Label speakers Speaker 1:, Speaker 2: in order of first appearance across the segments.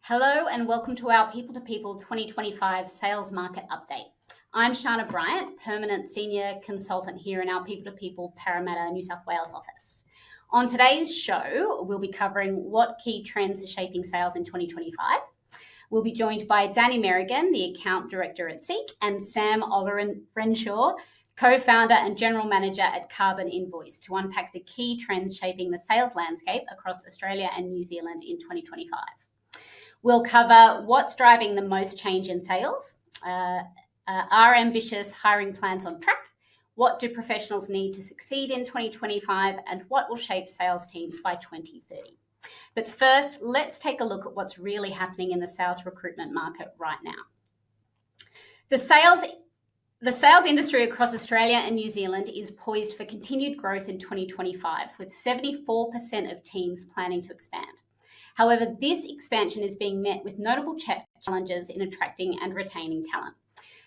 Speaker 1: Hello and welcome to our People to People 2025 Sales Market Update. I'm Sharna Bryant, Permanent Senior Consultant here in our People to People Parramatta, New South Wales office. On today's show, we'll be covering what key trends are shaping sales in 2025. We'll be joined by Danny Merrigan, the Account Director at 𝐿𝐴, and Sam Olorenshaw, Co-founder and General Manager at CarbonInvoice, to unpack the key trends shaping the sales landscape across Australia and New Zealand in 2025. We'll cover what's driving the most change in sales, are ambitious hiring plans on track, what do professionals need to succeed in 2025, and what will shape sales teams by 2030. But first, let's take a look at what's really happening in the sales recruitment market right now. The sales industry across Australia and New Zealand is poised for continued growth in 2025, with 74% of teams planning to expand. However, this expansion is being met with notable challenges in attracting and retaining talent.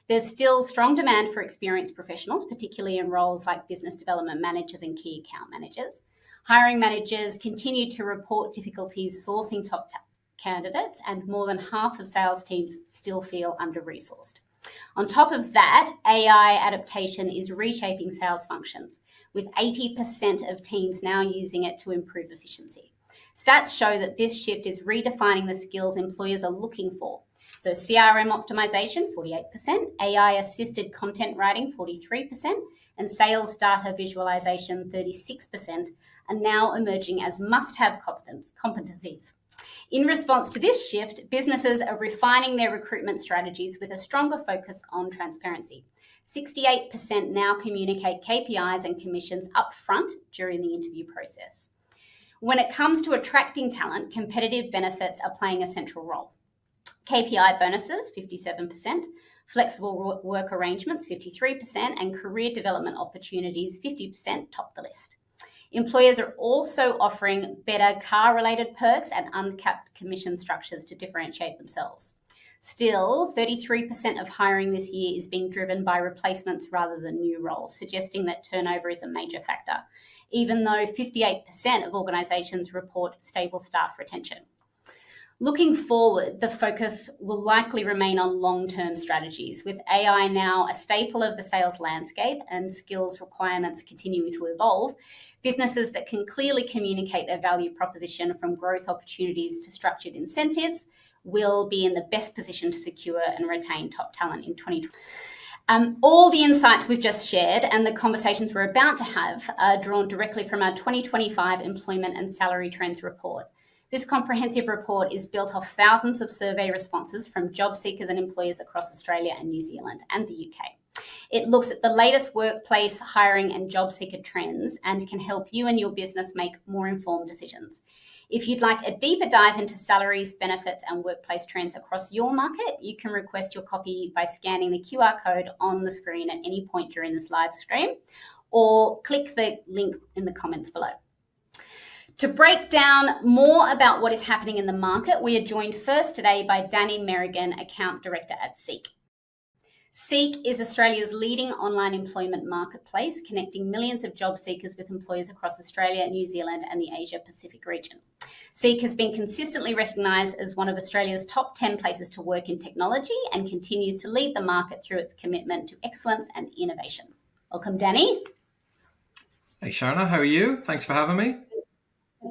Speaker 1: There's still strong demand for experienced professionals, particularly in roles like business development managers and key account managers. Hiring managers continue to report difficulties sourcing top candidates, and more than half of sales teams still feel under-resourced. On top of that, AI adaptation is reshaping sales functions, with 80% of teams now using it to improve efficiency. Stats show that this shift is redefining the skills employers are looking for. So CRM optimization, 48%, AI-assisted content writing, 43%, and sales data visualization, 36%, are now emerging as must-have competencies. In response to this shift, businesses are refining their recruitment strategies with a stronger focus on transparency. 68% now communicate KPIs and commissions upfront during the interview process. When it comes to attracting talent, competitive benefits are playing a central role. KPI bonuses, 57%, flexible work arrangements, 53%, and career development opportunities, 50%, top the list. Employers are also offering better car-related perks and uncapped commission structures to differentiate themselves. Still, 33% of hiring this year is being driven by replacements rather than new roles, suggesting that turnover is a major factor, even though 58% of organisations report stable staff retention. Looking forward, the focus will likely remain on long-term strategies, with AI now a staple of the sales landscape and skills requirements continuing to evolve. Businesses that can clearly communicate their value proposition, from growth opportunities to structured incentives, will be in the best position to secure and retain top talent in 2020. All the insights we've just shared and the conversations we're about to have are drawn directly from our 2025 Employment and Salary Trends report. This comprehensive report is built off thousands of survey responses from job seekers and employers across Australia and New Zealand and the UK. It looks at the latest workplace hiring and job seeker trends and can help you and your business make more informed decisions. If you'd like a deeper dive into salaries, benefits, and workplace trends across your market, you can request your copy by scanning the QR code on the screen at any point during this live stream, or click the link in the comments below. To break down more about what is happening in the market, we are joined first today by Danny Merrigan, Account Director at 𝐿𝐴. 𝐿𝐴 is Australia's leading online employment marketplace, connecting millions of job seekers with employers across Australia, New Zealand, and the Asia-Pacific region. 𝐿𝐴 has been consistently recognised as one of Australia's top 10 places to work in technology and continues to lead the market through its commitment to excellence and innovation. Welcome, Danny.
Speaker 2: Hey, Sharna, how are you? Thanks for having me.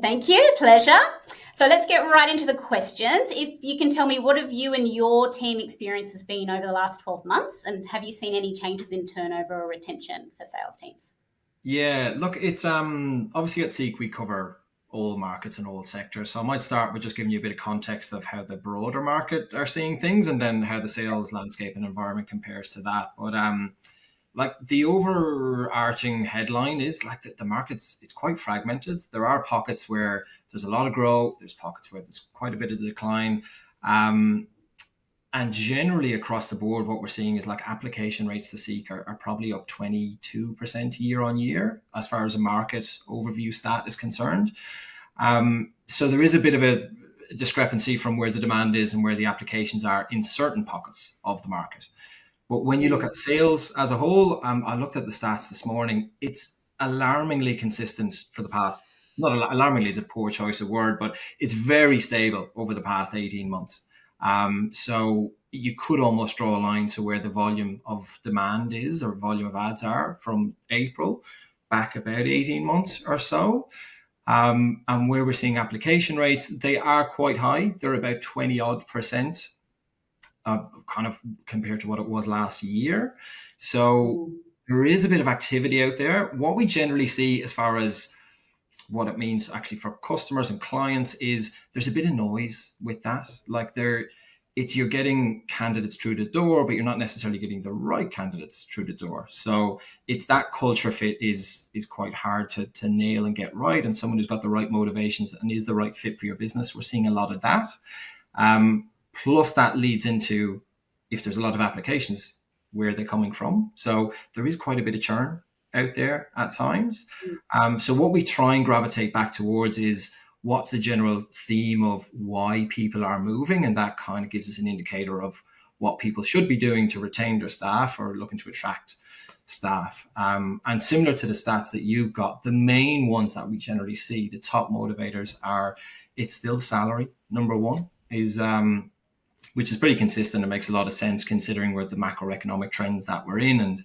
Speaker 1: Thank you, pleasure. So let's get right into the questions. If you can tell me, what have you and your team experiences been over the last 12 months, and have you seen any changes in turnover or retention for sales teams?
Speaker 2: Yeah, look, it's obviously at 𝐿𝐴 we cover all markets and all sectors. So I might start with just giving you a bit of context of how the broader market are seeing things, and then how the sales landscape and environment compares to that. But like the overarching headline is like the market's, it's quite fragmented. There are pockets where there's a lot of growth. There's pockets where there's quite a bit of decline. And generally across the board, what we're seeing is like application rates to 𝐿𝐴 are probably up 22% year on year, as far as a market overview stat is concerned. So there is a bit of a discrepancy from where the demand is and where the applications are in certain pockets of the market. But when you look at sales as a whole, I looked at the stats this morning. It's alarmingly consistent for the past not alarmingly is a poor choice of word, but it's very stable over the past 18 months. So you could almost draw a line to where the volume of demand is, or volume of ads are, from April back about 18 months or so. And where we're seeing application rates, they are quite high. They're about 20 odd %, kind of compared to what it was last year. So there is a bit of activity out there. What we generally see as far as what it means actually for customers and clients is there's a bit of noise with that. Like you're getting candidates through the door, but you're not necessarily getting the right candidates through the door. So it's that culture fit is quite hard to nail and get right. And someone who's got the right motivations and is the right fit for your business, we're seeing a lot of that. Plus that leads into, if there's a lot of applications, where they're coming from. So there is quite a bit of churn out there at times. So what we try and gravitate back towards is what's the general theme of why people are moving, and that kind of gives us an indicator of what people should be doing to retain their staff or looking to attract staff. And similar to the stats that you've got, the main ones that we generally see, the top motivators are, it's still salary, number one, is which is pretty consistent. It makes a lot of sense considering where the macroeconomic trends that we're in and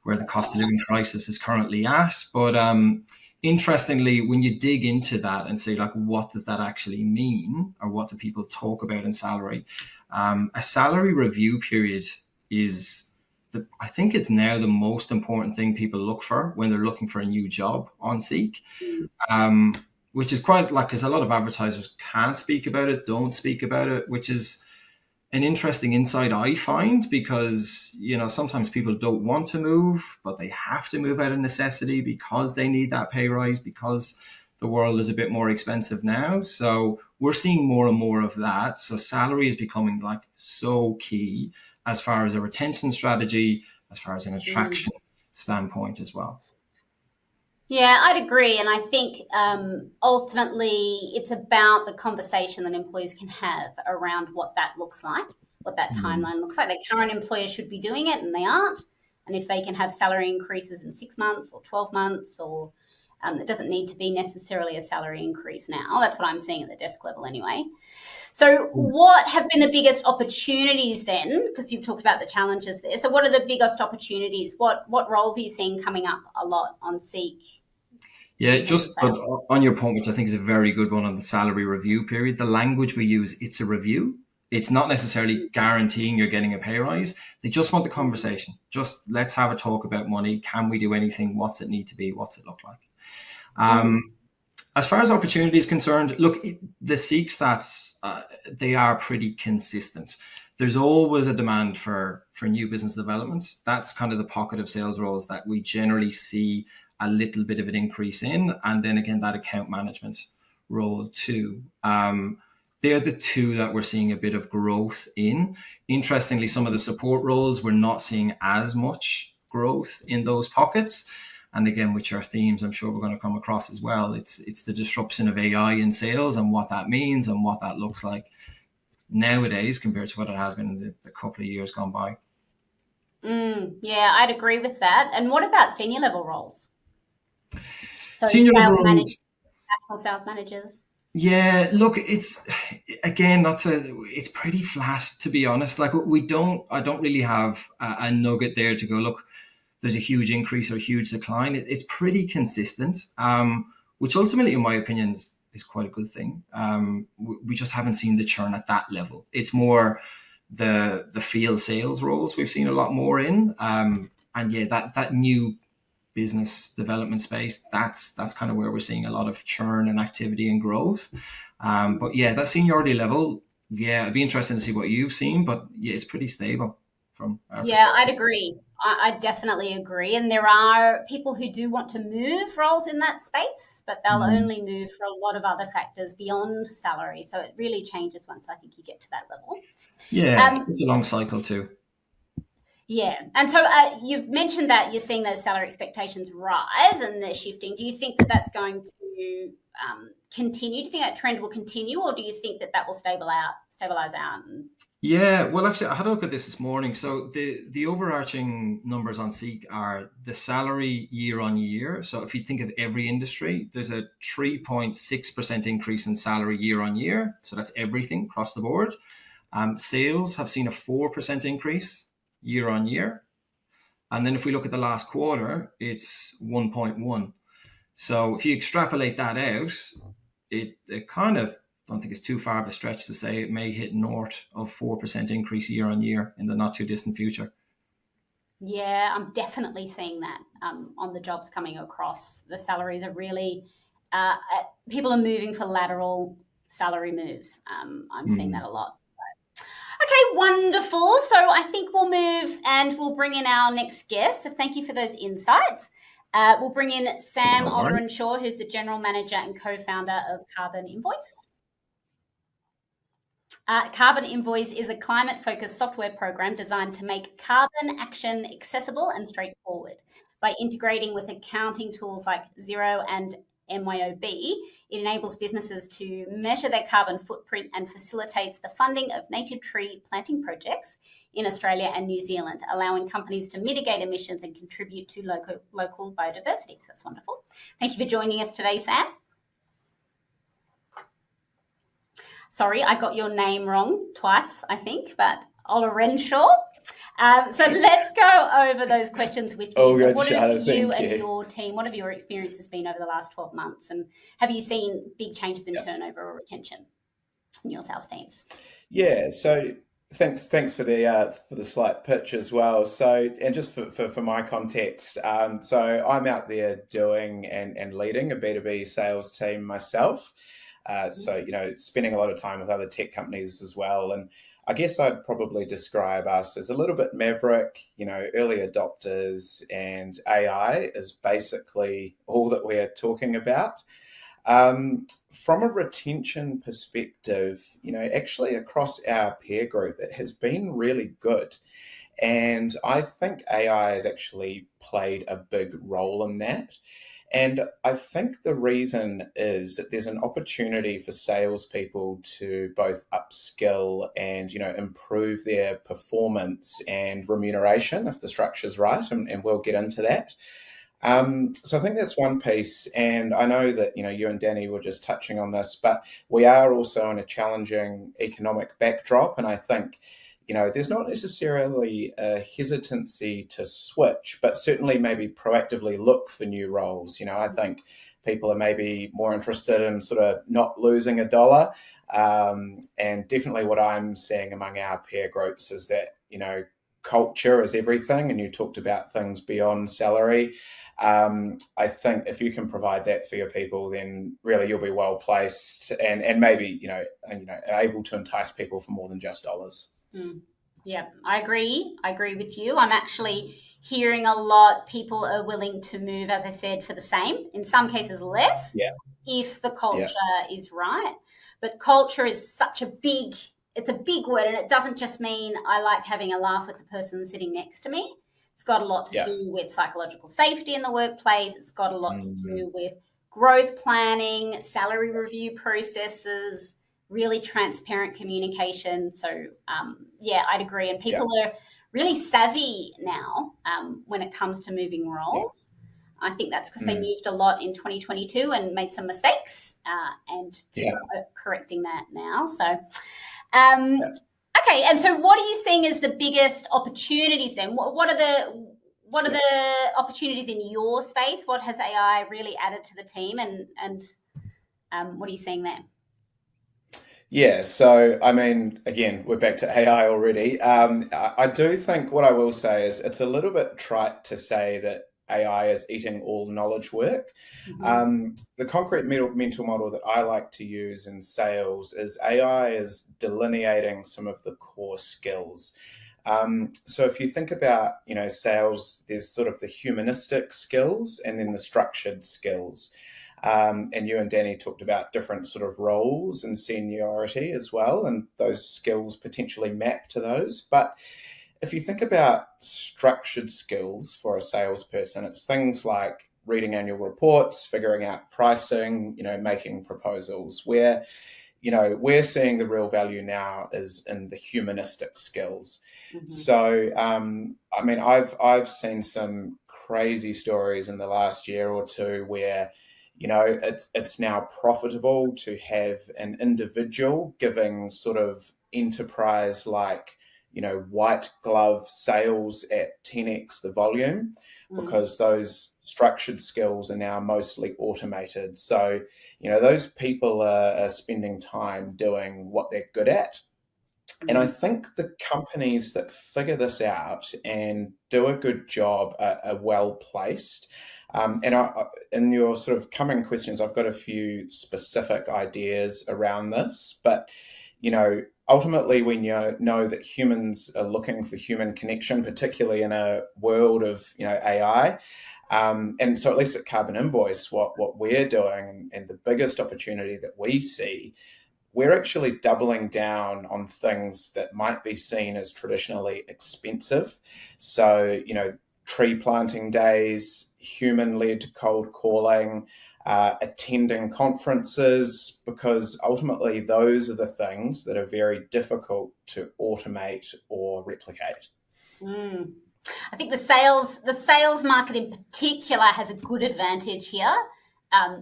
Speaker 2: where the cost of living crisis is currently at. But interestingly, when you dig into that and say, like, what does that actually mean, or what do people talk about in salary? A salary review period is, I think it's now the most important thing people look for when they're looking for a new job on Seek. Which is quite, like, because a lot of advertisers can't speak about it, don't speak about it, which is an interesting insight, I find, because, sometimes people don't want to move, but they have to move out of necessity because they need that pay rise, because the world is a bit more expensive now. So we're seeing more and more of that. So salary is becoming, like, so key as far as a retention strategy, as far as an attraction standpoint as well.
Speaker 1: Yeah, I'd agree. And I think ultimately it's about the conversation that employees can have around what that looks like, what that timeline looks like. Their current employers should be doing it and they aren't. And if they can have salary increases in 6 months or 12 months, or it doesn't need to be necessarily a salary increase now. That's what I'm seeing at the desk level anyway. So what have been the biggest opportunities then? Because you've talked about the challenges there. So what are the biggest opportunities? What roles are you seeing coming up a lot on Seek?
Speaker 2: Yeah, just on your point, which I think is a very good one on the salary review period, the language we use, it's a review. It's not necessarily guaranteeing you're getting a pay rise. They just want the conversation. Just let's have a talk about money. Can we do anything? What's it need to be? What's it look like? As far as opportunity is concerned, look, the Seek stats, they are pretty consistent. There's always a demand for new business development. That's kind of the pocket of sales roles that we generally see a little bit of an increase in. And then again, that account management role too. They're the two that we're seeing a bit of growth in. Interestingly, some of the support roles, we're not seeing as much growth in those pockets. And again, which are themes I'm sure we're going to come across as well. It's the disruption of AI in sales and what that means and what that looks like nowadays compared to what it has been in the couple of years gone by.
Speaker 1: Yeah, I'd agree with that. And what about senior level roles? So
Speaker 2: senior
Speaker 1: sales
Speaker 2: level
Speaker 1: managers, national sales managers.
Speaker 2: Yeah, look, it's again, it's pretty flat, to be honest. Like I don't really have a nugget there to go, look, there's a huge increase or a huge decline. It's pretty consistent, which ultimately, in my opinion, is quite a good thing. We just haven't seen the churn at that level. It's more the field sales roles we've seen a lot more in. And yeah, that new business development space, that's kind of where we're seeing a lot of churn and activity and growth. But yeah, that seniority level, yeah, it'd be interesting to see what you've seen, but yeah, it's pretty stable from our perspective.
Speaker 1: I'd agree. I definitely agree. And there are people who do want to move roles in that space, but they'll only move for a lot of other factors beyond salary. So it really changes once I think you get to that level.
Speaker 2: Yeah, it's a long cycle too.
Speaker 1: Yeah. And so you've mentioned that you're seeing those salary expectations rise and they're shifting. Do you think that that's going to continue? Do you think that trend will continue, or do you think that will stabilize out?
Speaker 2: Yeah, well, actually, I had a look at this morning. So the overarching numbers on Seek are the salary year on year. So if you think of every industry, there's a 3.6% increase in salary year on year. So that's everything across the board. Sales have seen a 4% increase year on year. And then if we look at the last quarter, it's 1.1. So if you extrapolate that out, it kind of don't think it's too far of a stretch to say it may hit north of 4% increase year on year in the not too distant future.
Speaker 1: Yeah, I'm definitely seeing that on the jobs coming across. The salaries are really, people are moving for lateral salary moves. I'm seeing that a lot. Okay, wonderful. So I think we'll move and we'll bring in our next guest. So thank you for those insights. We'll bring in Sam Olorenshaw, who's the General Manager and co-founder of CarbonInvoice. CarbonInvoice is a climate-focused software program designed to make carbon action accessible and straightforward. By integrating with accounting tools like Xero and MYOB, it enables businesses to measure their carbon footprint and facilitates the funding of native tree planting projects in Australia and New Zealand, allowing companies to mitigate emissions and contribute to local biodiversity. So that's wonderful. Thank you for joining us today, Sam. Sorry, I got your name wrong twice, I think, but Olorenshaw. So let's go over those questions with you.
Speaker 3: Oh,
Speaker 1: so
Speaker 3: good,
Speaker 1: what
Speaker 3: Sharna,
Speaker 1: have you
Speaker 3: thank
Speaker 1: and
Speaker 3: you.
Speaker 1: your team, what have your experiences been over the last 12 months? And have you seen big changes in turnover or retention in your sales teams?
Speaker 3: Yeah, so thanks for the slight pitch as well. So, and just for my context, so I'm out there doing and leading a B2B sales team myself. So, you know, spending a lot of time with other tech companies as well. And I guess I'd probably describe us as a little bit maverick, you know, early adopters, and AI is basically all that we're talking about. From a retention perspective, you know, actually across our peer group, it has been really good. And I think AI has actually played a big role in that. And I think the reason is that there's an opportunity for salespeople to both upskill and, you know, improve their performance and remuneration if the structure's right, and we'll get into that. So I think that's one piece, and I know that, you know, you and Danny were just touching on this, but we are also in a challenging economic backdrop, and I think, you know, there's not necessarily a hesitancy to switch, but certainly maybe proactively look for new roles. You know, I think people are maybe more interested in sort of not losing a dollar, and definitely what I'm seeing among our peer groups is that, you know, culture is everything, and you talked about things beyond salary. I think if you can provide that for your people, then really you'll be well placed, and maybe able to entice people for more than just dollars.
Speaker 1: Yeah, I agree with you. I'm actually hearing a lot people are willing to move, as I said, for the same, in some cases less, if the culture is right. But culture is it's a big word, and it doesn't just mean I like having a laugh with the person sitting next to me. It's got a lot to do with psychological safety in the workplace. It's got a lot to do with growth planning, salary review processes, really transparent communication. So, I'd agree. And people are really savvy now when it comes to moving roles. I think that's because they moved a lot in 2022 and made some mistakes, and correcting that now. So, okay. And so what are you seeing as the biggest opportunities then? What are the opportunities in your space? What has AI really added to the team, and what are you seeing there?
Speaker 3: Yeah, so I mean, again, we're back to AI already. I do think what I will say is it's a little bit trite to say that AI is eating all knowledge work. The concrete mental model that I like to use in sales is AI is delineating some of the core skills. So if you think about, you know, sales, there's sort of the humanistic skills and then the structured skills. And you and Danny talked about different sort of roles and seniority as well, and those skills potentially map to those. But if you think about structured skills for a salesperson, it's things like reading annual reports, figuring out pricing, you know, making proposals, where, we're seeing the real value now is in the humanistic skills.
Speaker 1: Mm-hmm.
Speaker 3: So, I've seen some crazy stories in the last year or two where, it's now profitable to have an individual giving sort of enterprise like, white glove sales at 10x the volume, because those structured skills are now mostly automated. So, those people are spending time doing what they're good at. And I think the companies that figure this out and do a good job are well placed. In your sort of coming questions, I've got a few specific ideas around this, but ultimately, we know that humans are looking for human connection, particularly in a world of AI. And so, at least at CarbonInvoice, what we're doing, and the biggest opportunity that we see, we're actually doubling down on things that might be seen as traditionally expensive. So, tree planting days, human-led cold calling, attending conferences, because ultimately those are the things that are very difficult to automate or replicate.
Speaker 1: I think the sales market in particular has a good advantage here.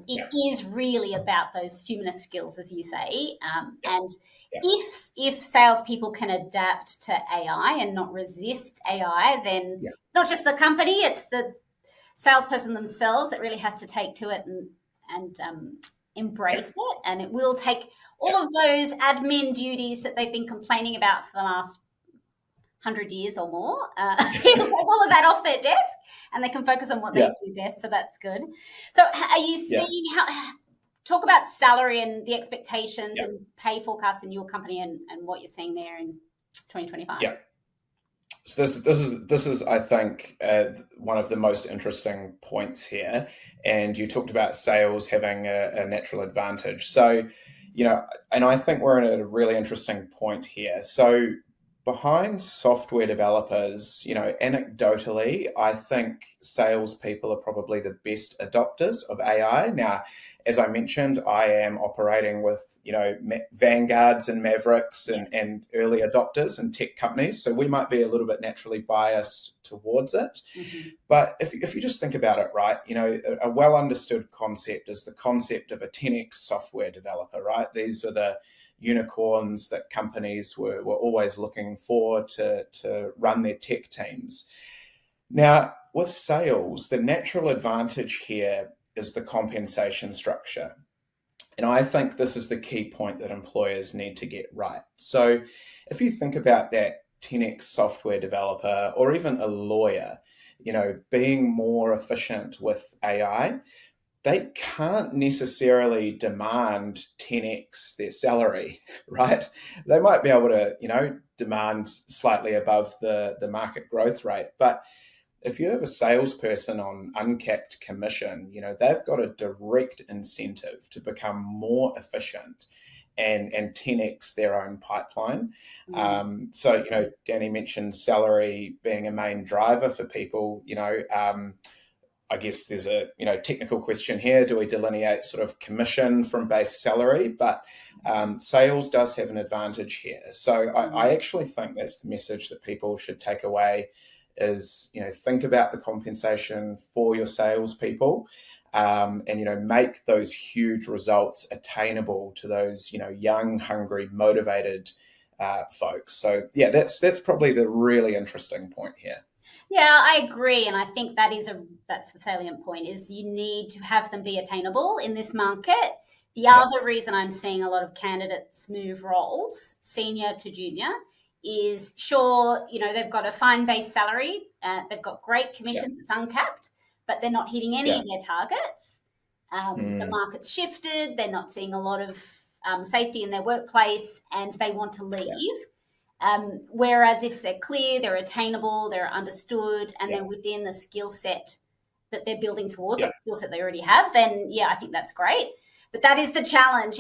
Speaker 1: It is really about those humanist skills, as you say, and if salespeople can adapt to AI and not resist AI, then not just the company, it's the salesperson themselves that really has to take to it and embrace it, and it will take all of those admin duties that they've been complaining about for the last 100 years or more. Take all of that off their desk, and they can focus on what they do best. So that's good. So, are you seeing talk about salary and the expectations and pay forecasts in your company, and what you're seeing there in 2025?
Speaker 3: Yeah. So this is I think one of the most interesting points here, and you talked about sales having a natural advantage. So, and I think we're in a really interesting point here. So, behind software developers, anecdotally, I think salespeople are probably the best adopters of AI. Now, as I mentioned, I am operating with, vanguards and mavericks and early adopters and tech companies. So we might be a little bit naturally biased towards it.
Speaker 1: Mm-hmm.
Speaker 3: But if you just think about it, right, a well understood concept is the concept of a 10x software developer, right? These are the unicorns that companies were always looking for to run their tech teams. Now, with sales, the natural advantage here is the compensation structure. And I think this is the key point that employers need to get right. So if you think about that 10x software developer or even a lawyer, being more efficient with AI, they can't necessarily demand 10x their salary, right? They might be able to, demand slightly above the market growth rate. But if you have a salesperson on uncapped commission, they've got a direct incentive to become more efficient and 10x their own pipeline. So, Danny mentioned salary being a main driver for people, I guess there's a technical question here. Do we delineate sort of commission from base salary? But sales does have an advantage here. So I actually think that's the message that people should take away is, think about the compensation for your salespeople and, make those huge results attainable to those, young, hungry, motivated folks. So yeah, that's probably the really interesting point here.
Speaker 1: Yeah, I agree, and I think that's the salient point, is you need to have them be attainable in this market. The other reason I'm seeing a lot of candidates move roles, senior to junior, is they've got a fine base salary, they've got great commissions, it's uncapped, but they're not hitting any of their targets. The market's shifted, they're not seeing a lot of safety in their workplace, and they want to leave. Whereas if they're clear, they're attainable, they're understood, and they're within the skill set that they're building towards, like skill set they already have, then I think that's great. But that is the challenge,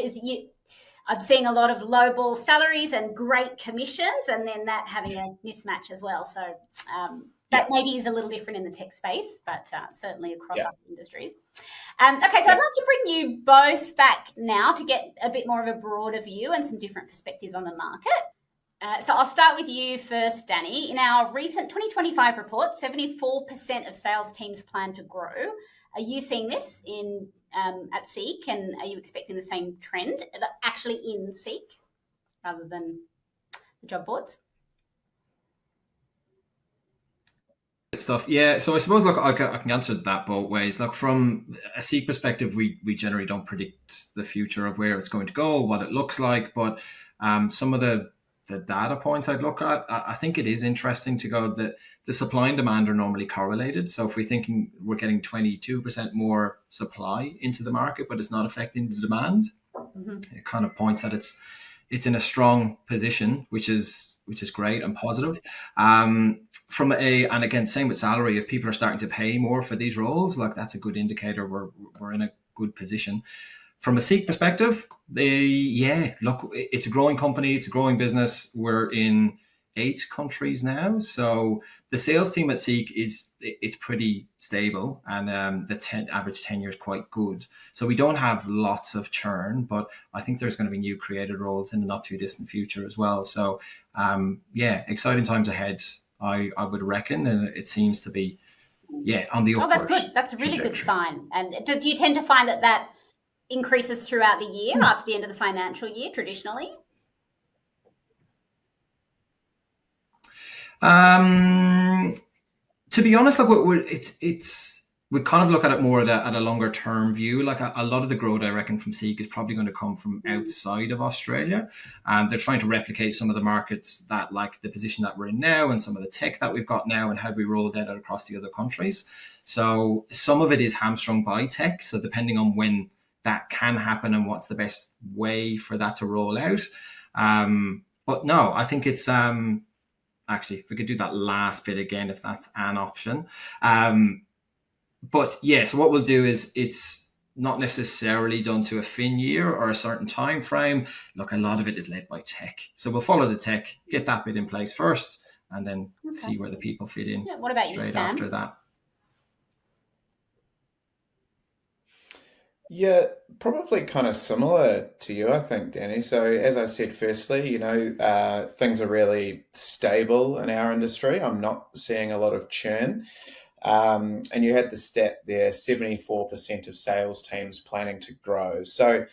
Speaker 1: I'm seeing a lot of lowball salaries and great commissions, and then that having a mismatch as well. So That maybe is a little different in the tech space, but certainly across other industries. Okay, so I'd like to bring you both back now to get a bit more of a broader view and some different perspectives on the market. So I'll start with you first, Danny. In our recent 2025 report, 74% of sales teams plan to grow. Are you seeing this at 𝐸𝐚𝐿, and are you expecting the same trend actually in 𝐸𝐸 rather than the job boards?
Speaker 2: Stuff. Yeah, so I suppose, look, I can answer that both ways. Look, from a 𝐸𝐸 perspective, we generally don't predict the future of where it's going to go, what it looks like, but some of the data points I'd look at, I think it is interesting to go that the supply and demand are normally correlated. So if we're thinking we're getting 22% more supply into the market, but it's not affecting the demand, it kind of points that it's in a strong position, which is great and positive. And again, same with salary. If people are starting to pay more for these roles, like that's a good indicator we're in a good position. From a 𝐸𝐸 perspective, look, it's a growing company, it's a growing business. We're in 8 countries now, so the sales team at 𝐸𝐸 it's pretty stable, and the average tenure is quite good. So we don't have lots of churn, but I think there's going to be new created roles in the not too distant future as well. So exciting times ahead, I would reckon, and it seems to be on the upward.
Speaker 1: Oh, that's good. That's a really good sign. And do you tend to find that increases throughout the year after the end of the financial year traditionally?
Speaker 2: To be honest, like we kind of look at it more at a longer term view. Like a lot of the growth, I reckon, from 𝐸𝐸 is probably going to come from outside of Australia. They're trying to replicate some of the markets that, like the position that we're in now, and some of the tech that we've got now, and how we roll that out across the other countries. So some of it is hamstrung by tech. So depending on when that can happen and what's the best way for that to roll out. But no, I think it's actually, if we could do that last bit again, if that's an option. But yeah, so what we'll do is it's not necessarily done to a fin year or a certain time frame. Look, a lot of it is led by tech. So we'll follow the tech, get that bit in place first, and then see where the people fit in.
Speaker 1: Yeah, what about
Speaker 2: straight
Speaker 1: you, Sam?
Speaker 2: after that.
Speaker 3: Yeah, probably kind of similar to you, I think, Danny. So as I said, firstly, things are really stable in our industry. I'm not seeing a lot of churn. And you had the stat there, 74% of sales teams planning to grow. So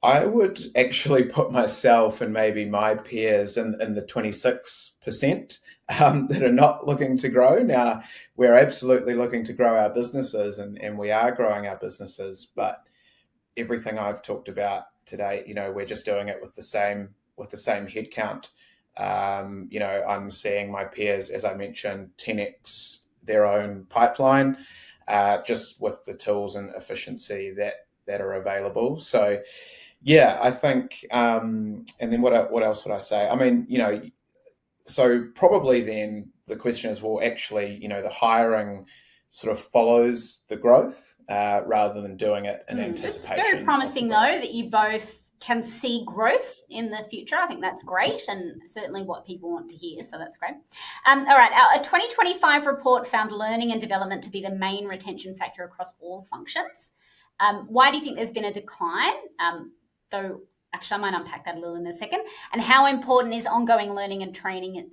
Speaker 3: I would actually put myself and maybe my peers in the 26% that are not looking to grow. Now, we're absolutely looking to grow our businesses, and we are growing our businesses, but everything I've talked about today, we're just doing it with the same headcount. I'm seeing my peers, as I mentioned, 10x their own pipeline, just with the tools and efficiency that are available. So, yeah, I think, and then what else would I say? I mean, so probably then the question is, well, actually, the hiring sort of follows the growth rather than doing it in anticipation.
Speaker 1: It's very promising, though, that you both can see growth in the future. I think that's great, and certainly what people want to hear, so that's great. All right, a 2025 report found learning and development to be the main retention factor across all functions. Why do you think there's been a decline? Though, actually, I might unpack that a little in a second. And how important is ongoing learning and training,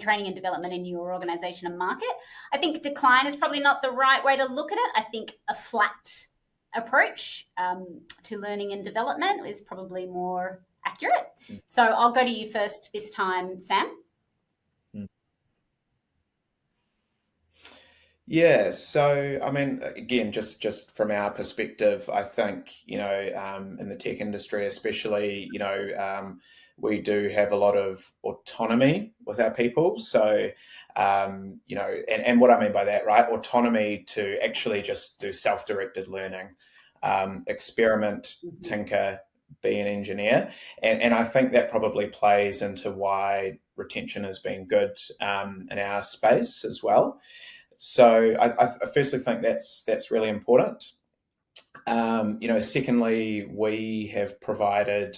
Speaker 1: training and development in your organisation and market? I think decline is probably not the right way to look at it. I think a flat approach to learning and development is probably more accurate. So I'll go to you first this time, Sam.
Speaker 3: Yeah, so I mean, again, just from our perspective, I think in the tech industry, especially, we do have a lot of autonomy with our people. So, and what I mean by that, right? Autonomy to actually just do self-directed learning, experiment, tinker, be an engineer. And I think that probably plays into why retention has been good in our space as well. So I firstly think that's really important. Secondly, we have provided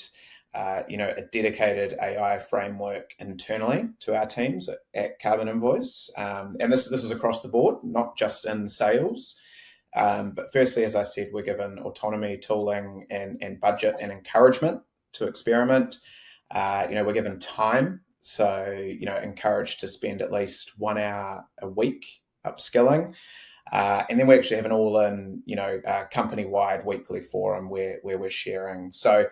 Speaker 3: a dedicated AI framework internally to our teams at CarbonInvoice. And this is across the board, not just in sales. But firstly, as I said, we're given autonomy, tooling, and budget and encouragement to experiment. We're given time. So, encouraged to spend at least 1 hour a week upskilling. And then we actually have an all-in, company-wide weekly forum where we're sharing. So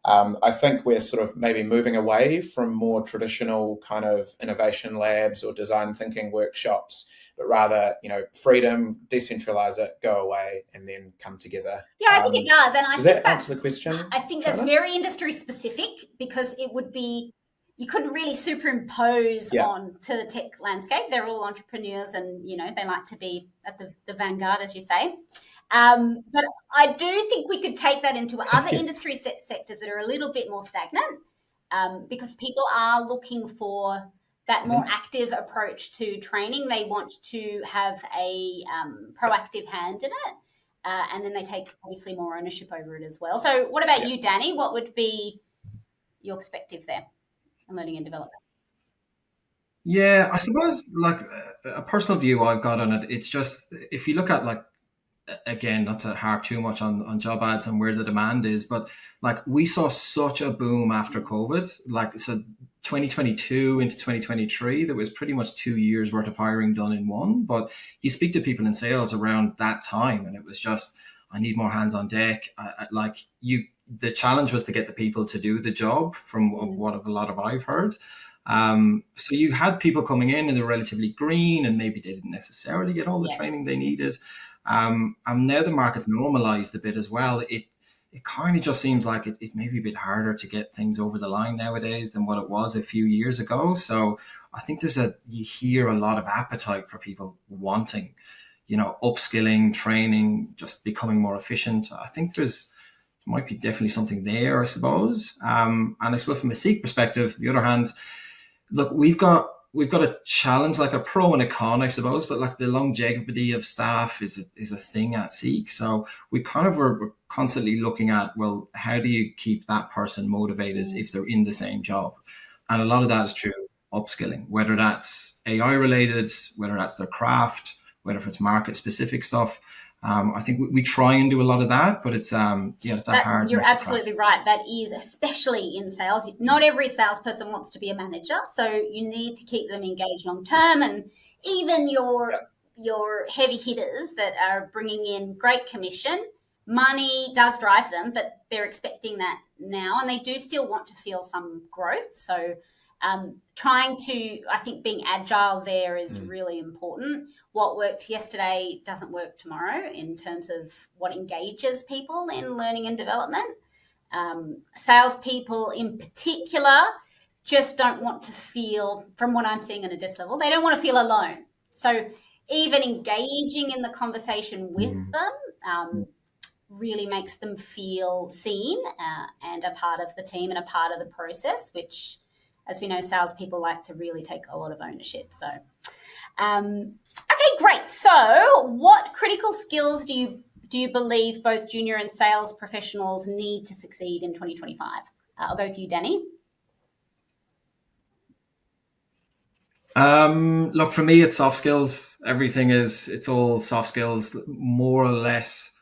Speaker 3: I think we're sort of maybe moving away from more traditional kind of innovation labs or design thinking workshops, but rather, freedom, decentralize it, go away, and then come together.
Speaker 1: Yeah, I think it does. And
Speaker 3: does that answer the question?
Speaker 1: I think that's very industry specific, because it would be, you couldn't really superimpose on to the tech landscape. They're all entrepreneurs and, they like to be at the vanguard, as you say. But I do think we could take that into other industry sectors that are a little bit more stagnant, because people are looking for that more active approach to training. They want to have a proactive hand in it, and then they take obviously more ownership over it as well. So what about you, Danny? What would be your perspective there on learning and development?
Speaker 2: Yeah, I suppose like a personal view I've got on it, it's just, if you look at like, again, not to harp too much on job ads and where the demand is, but like we saw such a boom after COVID, like so 2022 into 2023, there was pretty much 2 years worth of hiring done in one. But you speak to people in sales around that time and it was just, I need more hands on deck. The challenge was to get the people to do the job from what a lot of I've heard. So you had people coming in and they're relatively green and maybe they didn't necessarily get all the training they needed. And now the market's normalized a bit as well. It kind of just seems like it may be a bit harder to get things over the line nowadays than what it was a few years ago. So I think you hear a lot of appetite for people wanting, upskilling, training, just becoming more efficient. I think there might be definitely something there, I suppose. And I suppose from a 𝐿𝐸 perspective, the other hand, look, we've got a challenge, like a pro and a con, I suppose, but like the longevity of staff is a thing at 𝐿𝐸. So we kind of we're constantly looking at, well, how do you keep that person motivated if they're in the same job? And a lot of that is through upskilling, whether that's AI related, whether that's their craft, whether it's market specific stuff. I think we try and do a lot of that, but it's it's a hard.
Speaker 1: You're absolutely right. That is, especially in sales. Not every salesperson wants to be a manager, so you need to keep them engaged long term. And even your heavy hitters that are bringing in great commission, money does drive them, but they're expecting that now, and they do still want to feel some growth. So trying to, I think being agile there is really important. What worked yesterday doesn't work tomorrow in terms of what engages people in learning and development. Salespeople in particular just don't want to feel, from what I'm seeing at a desk level, they don't want to feel alone. So even engaging in the conversation with them really makes them feel seen and a part of the team and a part of the process, which, as we know, salespeople like to really take a lot of ownership. So, okay, great. So what critical skills do you believe both junior and sales professionals need to succeed in 2025? I'll go with you, Danny.
Speaker 2: Look, for me, it's soft skills. It's all soft skills, more or less.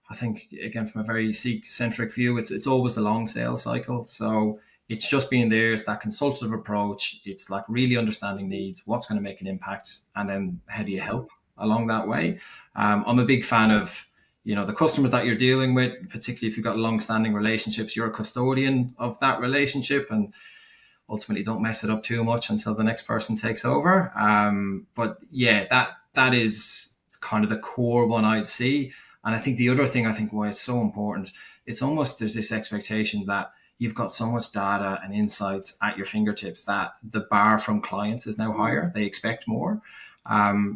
Speaker 2: I think, again, from a very 𝐸𝐸-centric view, it's always the long sales cycle. So it's just being there. It's that consultative approach. It's like really understanding needs, what's going to make an impact, and then how do you help along that way. I'm a big fan of, the customers that you're dealing with, particularly if you've got long-standing relationships, you're a custodian of that relationship, and ultimately don't mess it up too much until the next person takes over. But yeah, that is kind of the core one I'd see. And I think the other thing, why it's so important, it's almost, there's this expectation that you've got so much data and insights at your fingertips that the bar from clients is now higher. They expect more.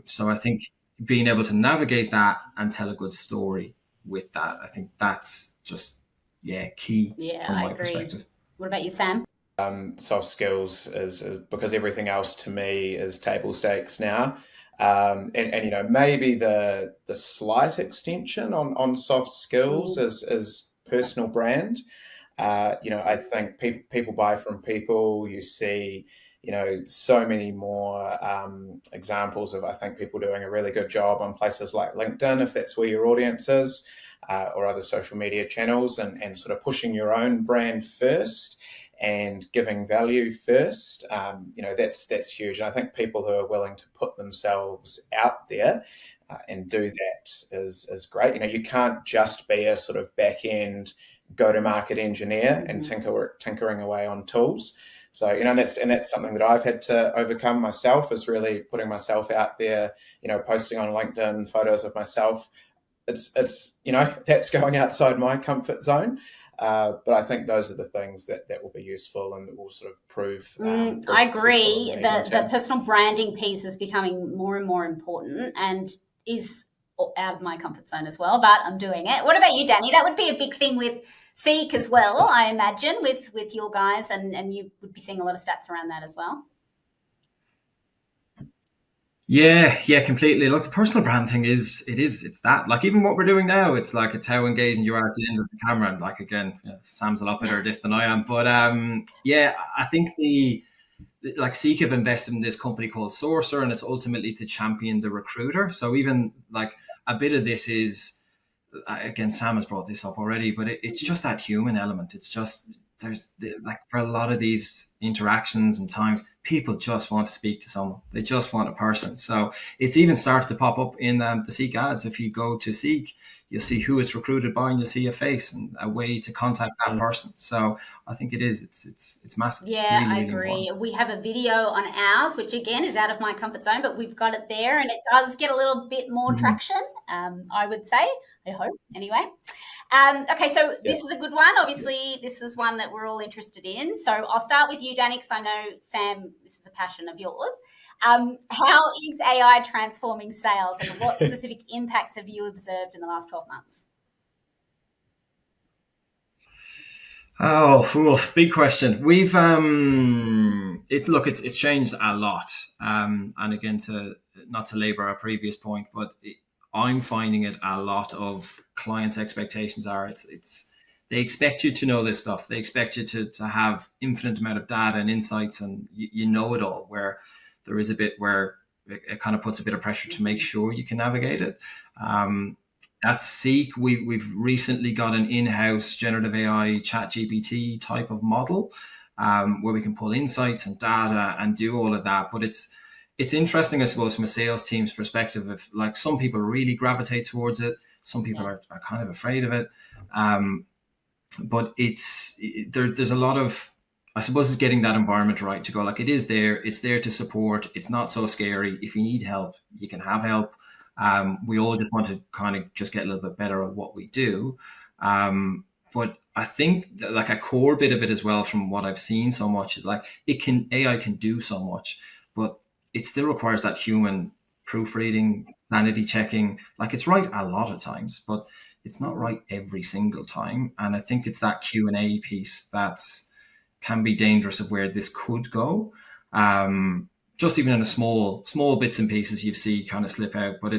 Speaker 2: So I think being able to navigate that and tell a good story with that, I think that's just, key from my perspective.
Speaker 1: What about you, Sam?
Speaker 3: Soft skills is because everything else to me is table stakes now. And maybe the slight extension on soft skills is personal brand. I think people buy from people. You see, so many more examples of, I think, people doing a really good job on places like LinkedIn, if that's where your audience is, or other social media channels, and sort of pushing your own brand first and giving value first. That's huge. And I think people who are willing to put themselves out there and do that is great. You can't just be a sort of back end go-to-market engineer and tinkering away on tools. So, that's something that I've had to overcome myself, is really putting myself out there, posting on LinkedIn photos of myself. It's that's going outside my comfort zone. But I think those are the things that will be useful and that will sort of prove.
Speaker 1: I agree. The personal branding piece is becoming more and more important and is out of my comfort zone as well, but I'm doing it. What about you, Danny? That would be a big thing with 𝐿𝐴𝐶 as well, I imagine, with your guys, and you would be seeing a lot of stats around that as well.
Speaker 2: Yeah, completely. Look, the personal brand thing it's that. Like, even what we're doing now, it's like, it's how engaging you are at the end of the camera. And like, again, Sam's a lot better at this than I am. But I think like 𝐿𝐴𝐶 have invested in this company called Sourcer, and it's ultimately to champion the recruiter. So even like a bit of this is, again, Sam has brought this up already, but it's just that human element. It's just, there's like, for a lot of these interactions and times, people just want to speak to someone. They just want a person. So it's even started to pop up in the 𝐶 ads. If you go to 𝐶, you'll see who it's recruited by, and you'll see a face and a way to contact that person. So I think it's massive.
Speaker 1: Yeah,
Speaker 2: it's really,
Speaker 1: I
Speaker 2: really
Speaker 1: agree.
Speaker 2: important.
Speaker 1: We have a video on ours, which again is out of my comfort zone, but we've got it there, and it does get a little bit more traction, I would say. I hope, anyway. Okay, so this is a good one. Obviously, this is one that we're all interested in. So I'll start with you, Danny, because I know, Sam, this is a passion of yours. How is AI transforming sales, and what specific impacts have you observed in the last 12 months?
Speaker 2: Oh, big question. We've it's changed a lot. And again, not to labor our previous point, but I'm finding it a lot of clients' expectations are they expect you to know this stuff. They expect you to have infinite amount of data and insights, and you know it all, where there is a bit where it kind of puts a bit of pressure to make sure you can navigate it. At 𝐶, we've recently got an in-house generative AI ChatGPT type of model, where we can pull insights and data and do all of that. But it's interesting, I suppose, from a sales team's perspective. If like, some people really gravitate towards it, some people are kind of afraid of it. But there's a lot of, I suppose, it's getting that environment right to go, like, it's there to support. It's not so scary. If you need help, you can have help. We all just want to kind of just get a little bit better at what we do. But I think that, like, a core bit of it as well, from what I've seen so much, is like, AI can do so much, but it still requires that human proofreading, sanity checking. Like, it's right a lot of times, but it's not right every single time. And I think it's that Q&A piece can be dangerous, of where this could go. Just even in a small bits and pieces, you see kind of slip out. But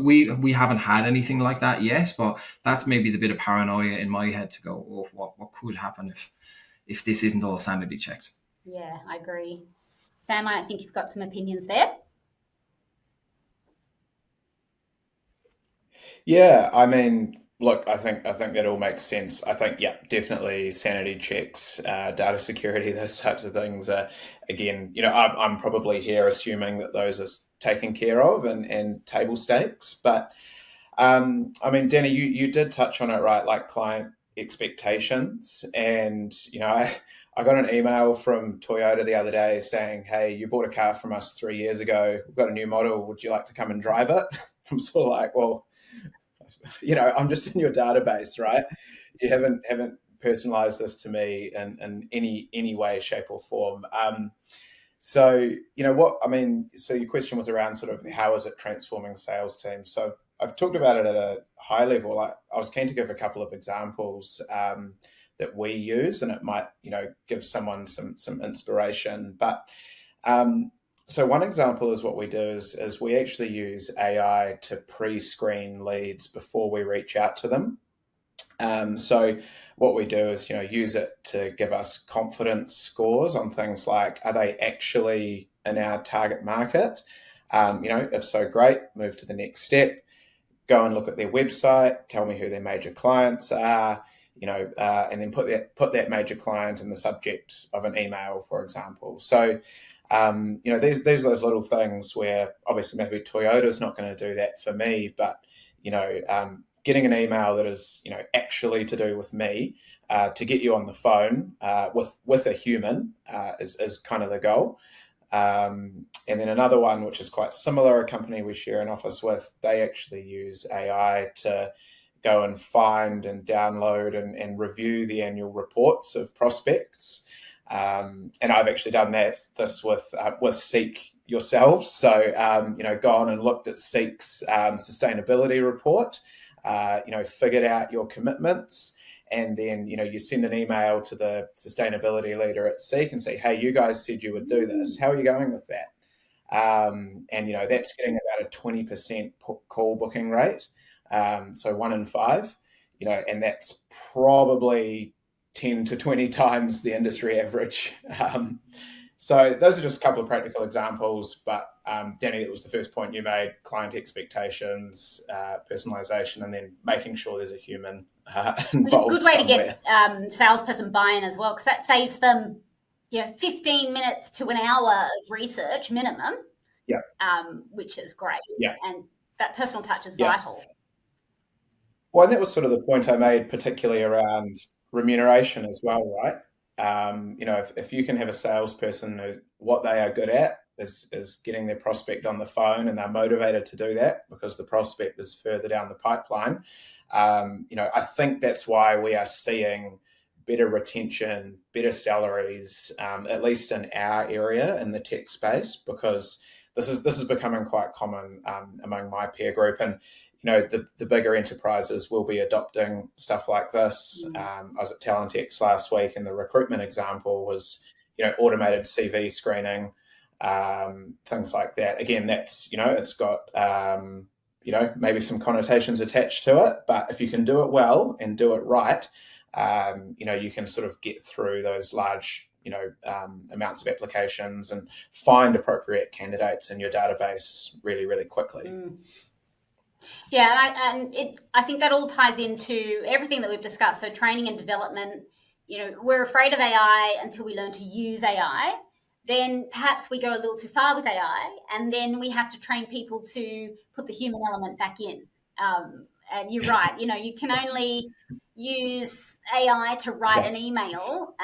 Speaker 2: we haven't had anything like that yet, but that's maybe the bit of paranoia in my head to go, oh, what could happen if this isn't all sanity checked?
Speaker 1: Yeah, I agree. Sam, I think you've got some opinions there.
Speaker 3: Yeah, I mean, look, I think that all makes sense. I think, definitely sanity checks, data security, those types of things. Again, I'm probably here assuming that those are taken care of and table stakes. But I mean, Danny, you did touch on it, right? Like, client expectations, and I got an email from Toyota the other day saying, "Hey, you bought a car from us 3 years ago. We've got a new model. Would you like to come and drive it?" I'm sort of like, well, I'm just in your database, right? You haven't personalized this to me in any way, shape, or form. So what I mean. So your question was around sort of how is it transforming sales teams. So I've talked about it at a high level. I was keen to give a couple of examples that we use, and it might give someone some inspiration. But so one example is what we do is we actually use AI to pre-screen leads before we reach out to them. So what we do is, use it to give us confidence scores on things like, are they actually in our target market? If so, great, move to the next step. Go and look at their website, tell me who their major clients are, and then put that major client in the subject of an email, for example. So, there's those little things where obviously maybe Toyota's not going to do that for me, but, getting an email that is, actually to do with me, to get you on the phone with a human is kind of the goal. And then another one, which is quite similar, a company we share an office with, they actually use AI to go and find and download and review the annual reports of prospects. And I've actually done this with 𝐿𝐴𝐚𝐻 yourselves. So, gone and looked at 𝐿𝐴𝐚𝐻's sustainability report, figured out your commitments. And then, you send an email to the sustainability leader at 𝐿𝐴𝐚𝐻 and say, hey, you guys said you would do this. How are you going with that? And, that's getting about a 20% call booking rate. So 1 in 5, and that's probably 10 to 20 times the industry average. So those are just a couple of practical examples, but Danny, that was the first point you made: client expectations, personalization, and then making sure there's a human involved.
Speaker 1: It's a good way to get salesperson buy-in as well, because that saves them 15 minutes to an hour of research minimum.
Speaker 3: Yeah.
Speaker 1: Which is great.
Speaker 3: Yeah.
Speaker 1: And that personal touch is vital.
Speaker 3: Well, and that was sort of the point I made, particularly around remuneration as well, right? If you can have a salesperson who what they are good at is getting their prospect on the phone, and they're motivated to do that because the prospect is further down the pipeline. I think that's why we are seeing better retention, better salaries, at least in our area in the tech space, because this is becoming quite common among my peer group. And the bigger enterprises will be adopting stuff like this. I was at Talent last week, and the recruitment example was automated CV screening, things like that. Again, that's it's got maybe some connotations attached to it, but if you can do it well and do it right, you can sort of get through those large amounts of applications and find appropriate candidates in your database really, really quickly.
Speaker 1: Yeah, I think that all ties into everything that we've discussed. So training and development, we're afraid of AI until we learn to use AI. Then perhaps we go a little too far with AI, and then we have to train people to put the human element back in. And you're right, you can only use AI to write an email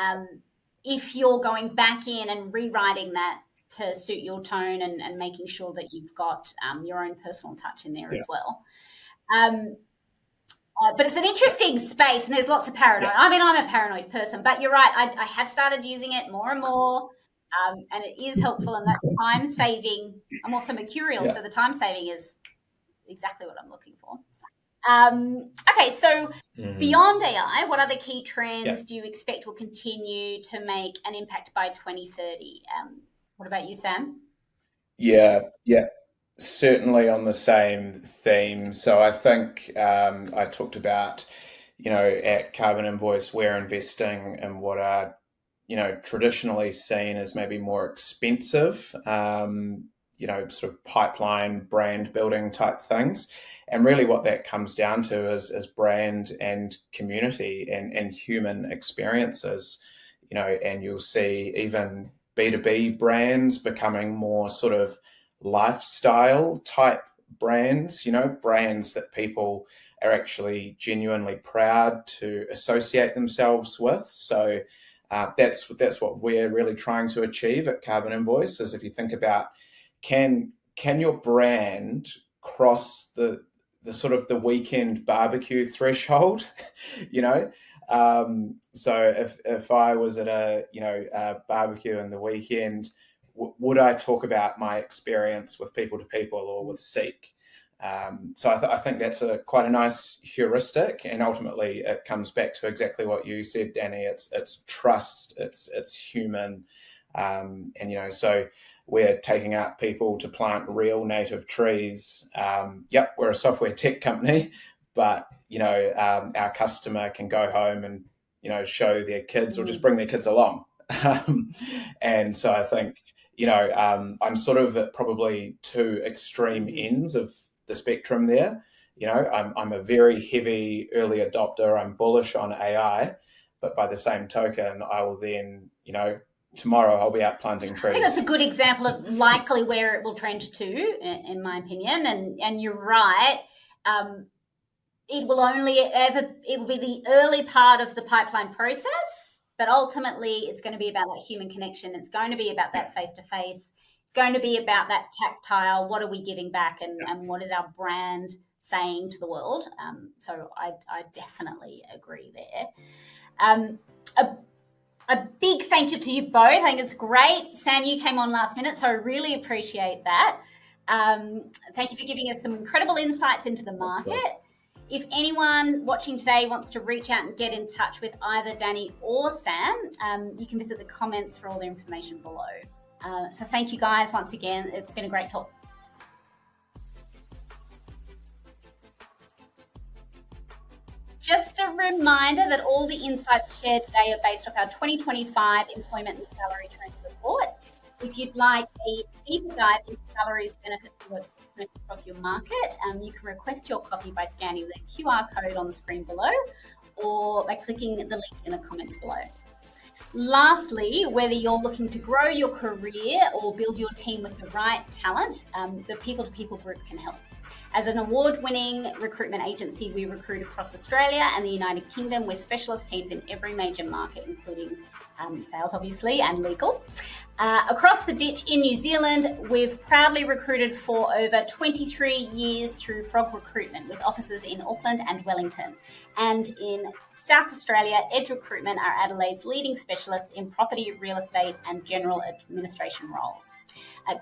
Speaker 1: if you're going back in and rewriting that to suit your tone and making sure that you've got your own personal touch in there as well. But it's an interesting space, and there's lots of paranoia. I mean, I'm a paranoid person, but you're right. I have started using it more and more, and it is helpful, and that time saving. I'm also mercurial, so the time saving is exactly what I'm looking for. Okay, so beyond AI, what other key trends do you expect will continue to make an impact by 2030? What about you, Sam?
Speaker 3: Yeah, certainly on the same theme. So I think I talked about, at CarbonInvoice, we're investing in what are, traditionally seen as maybe more expensive, sort of pipeline brand building type things. And really what that comes down to is brand and community and human experiences, and you'll see even B2B brands becoming more sort of lifestyle type brands, brands that people are actually genuinely proud to associate themselves with. So that's what we're really trying to achieve at CarbonInvoice, is if you think about, can your brand cross the sort of the weekend barbecue threshold, so if I was at a barbecue in the weekend, would I talk about my experience with people to people or with 𝐿𝐴𝐚𝐻? So I think that's quite a nice heuristic, and ultimately it comes back to exactly what you said, Danny. It's trust, it's human, and so we're taking out people to plant real native trees. We're a software tech company, but our customer can go home and show their kids or just bring their kids along. And so I think I'm sort of at probably two extreme ends of the spectrum there. I'm a very heavy early adopter. I'm bullish on AI, but by the same token, I will then tomorrow I'll be out planting trees.
Speaker 1: I think that's a good example of likely where it will trend to, in my opinion. And you're right. It will be the early part of the pipeline process, but ultimately it's going to be about that human connection. It's going to be about that face-to-face. It's going to be about that tactile. What are we giving back, and what is our brand saying to the world? So I definitely agree there. A big thank you to you both. I think it's great. Sam, you came on last minute, so I really appreciate that. Thank you for giving us some incredible insights into the market. If anyone watching today wants to reach out and get in touch with either Danny or Sam, you can visit the comments for all the information below. So thank you guys once again. It's been a great talk. Just a reminder that all the insights shared today are based off our 2025 Employment and Salary Trends Report. If you'd like a deeper dive into salaries, benefits, and work across your market, you can request your copy by scanning the QR code on the screen below or by clicking the link in the comments below. Lastly, whether you're looking to grow your career or build your team with the right talent, the People to People group can help. As an award-winning recruitment agency, we recruit across Australia and the United Kingdom with specialist teams in every major market, including sales, obviously, and legal. Across the ditch in New Zealand, we've proudly recruited for over 23 years through Frog Recruitment, with offices in Auckland and Wellington. And in South Australia, Edge Recruitment are Adelaide's leading specialists in property, real estate, and general administration roles.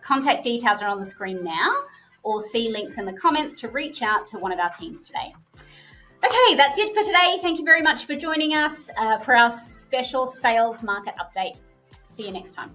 Speaker 1: Contact details are on the screen now, or see links in the comments to reach out to one of our teams today. Okay, that's it for today. Thank you very much for joining us for our special sales market update. See you next time.